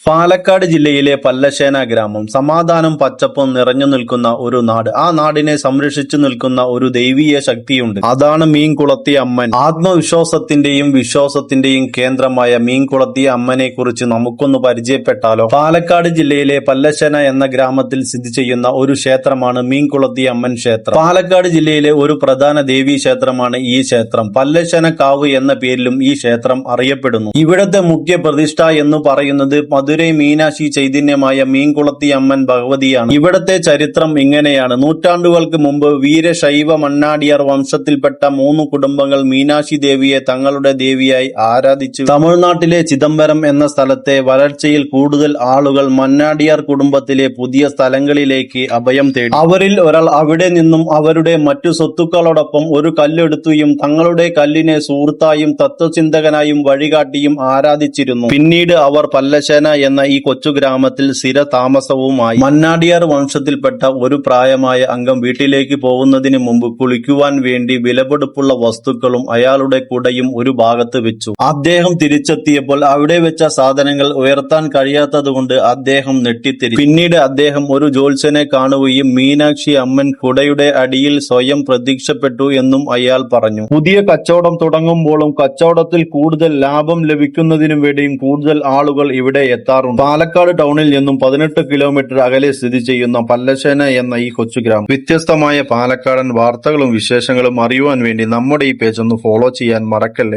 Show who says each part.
Speaker 1: പാലക്കാട് ജില്ലയിലെ പല്ലശ്ശേന ഗ്രാമം സമാധാനം പച്ചപ്പും നിറഞ്ഞു നിൽക്കുന്ന ഒരു നാട്. ആ നാടിനെ സംരക്ഷിച്ചു നിൽക്കുന്ന ഒരു ദൈവീയ ശക്തിയുണ്ട്. അതാണ് മീൻകുളത്തി അമ്മൻ. ആത്മവിശ്വാസത്തിന്റെയും വിശ്വാസത്തിന്റെയും കേന്ദ്രമായ മീൻകുളത്തി അമ്മനെ കുറിച്ച് നമുക്കൊന്ന് പരിചയപ്പെട്ടാലോ? പാലക്കാട് ജില്ലയിലെ പല്ലശ്ശേന എന്ന ഗ്രാമത്തിൽ സ്ഥിതി ചെയ്യുന്ന ഒരു ക്ഷേത്രമാണ് മീൻകുളത്തി അമ്മൻ ക്ഷേത്രം. പാലക്കാട് ജില്ലയിലെ ഒരു പ്രധാന ദേവീ ക്ഷേത്രമാണ് ഈ ക്ഷേത്രം. പല്ലശ്ശേന കാവ് എന്ന പേരിലും ഈ ക്ഷേത്രം അറിയപ്പെടുന്നു. ഇവിടത്തെ മുഖ്യ പ്രതിഷ്ഠ എന്ന് പറയുന്നത് മധുരൈ മീനാക്ഷി ചൈതന്യമായ മീൻകുളത്തി അമ്മൻ ഭഗവതിയാണ്. ഇവിടത്തെ ചരിത്രം ഇങ്ങനെയാണ്. നൂറ്റാണ്ടുകൾക്ക് മുമ്പ് വീരശൈവ മണ്ണാടിയാർ വംശത്തിൽപ്പെട്ട 3 കുടുംബങ്ങൾ മീനാക്ഷി ദേവിയെ തങ്ങളുടെ ദേവിയായി ആരാധിച്ചു. തമിഴ്നാട്ടിലെ ചിദംബരം എന്ന സ്ഥലത്തെ വരൾച്ചയിൽ കൂടുതൽ ആളുകൾ മണ്ണാടിയാർ കുടുംബത്തിലെ പുതിയ സ്ഥലങ്ങളിലേക്ക് അഭയം തേടി. അവരിൽ ഒരാൾ അവിടെ നിന്നും അവരുടെ മറ്റു സ്വത്തുക്കളോടൊപ്പം ഒരു കല്ലെടുത്തുകയും തങ്ങളുടെ കല്ലിനെ സുഹൃത്തായും തത്വചിന്തകനായും വഴികാട്ടിയും ആരാധിച്ചിരുന്നു. പിന്നീട് അവർ പല്ലശ്ശേന എന്ന ഈ കൊച്ചു ഗ്രാമത്തിൽ സ്ഥിര താമസവുമായി. മണ്ണാടിയാർ വംശത്തിൽപ്പെട്ട ഒരു പ്രായമായ അംഗം വീട്ടിലേക്ക് പോകുന്നതിന് മുമ്പ് കുളിക്കുവാൻ വേണ്ടി വിലപിടിപ്പുള്ള വസ്തുക്കളും അയാളുടെ കുടയും ഒരു ഭാഗത്ത് വെച്ചു. അദ്ദേഹം തിരിച്ചെത്തിയപ്പോൾ അവിടെ വെച്ച സാധനങ്ങൾ ഉയർത്താൻ കഴിയാത്തതുകൊണ്ട് അദ്ദേഹം നെട്ടിത്തിരി. പിന്നീട് അദ്ദേഹം ഒരു ജ്യോത്സ്യനെ കാണുകയും മീനാക്ഷി അമ്മൻ കുടയുടെ അടിയിൽ സ്വയം പ്രത്യക്ഷപ്പെട്ടു എന്നും അയാൾ പറഞ്ഞു. പുതിയ കച്ചവടം തുടങ്ങുമ്പോഴും കച്ചവടത്തിൽ കൂടുതൽ ലാഭം ലഭിക്കുന്നതിനു വേണ്ടിയും കൂടുതൽ ആളുകൾ ഇവിടെ എത്താറുണ്ട്. പാലക്കാട് ടൗണിൽ നിന്നും 18 കിലോമീറ്റർ അകലെ സ്ഥിതി ചെയ്യുന്ന പല്ലശ്ശേന എന്ന ഈ കൊച്ചു ഗ്രാമം. വ്യത്യസ്തമായ പാലക്കാടൻ വാർത്തകളും വിശേഷങ്ങളും അറിയുവാൻ വേണ്ടി നമ്മുടെ ഈ പേജ് ഒന്ന് ഫോളോ ചെയ്യാൻ മറക്കല്ലേ.